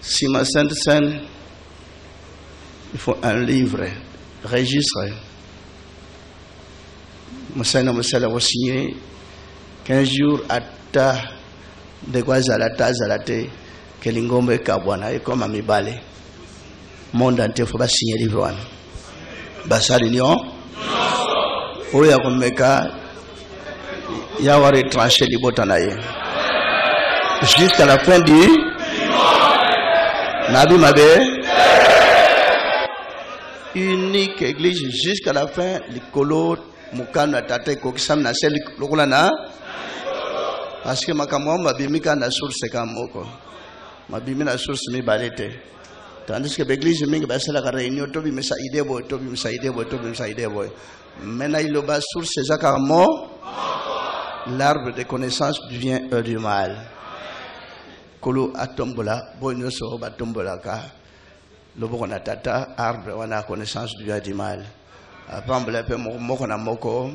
Si ma Sainte Seine, il faut un livre, registre. Moussana Moussala va signer 15 jours à ta de Guazalata Zalate, que l'ingombe Kabwana et comme Ami Balé. Monde entier, il faut pas signer livre. Bassa l'union. Oya Kumeka, Yawari tranché les botanaïs. Jusqu'à la fin du Nabi Mabé. Unique église jusqu'à la fin, l'écolo, Moukana Tate, Kokisam Nasel, Lokulana. Parce que ma caméra m'a bimé quand la source est comme moko. Ma bimé la source me balete. Tandis que l'église me dit la réunion, Tobi me sa idée boy, Tobi me sa idée boy, Tobi me sa idée boy. Maintenant il a source c'est ça car l'arbre de connaissance devient du mal. Kolo atombola, bonyo so batombola ka. Le bon tata arbre on a connaissance du mal. Après on peut moko na moko.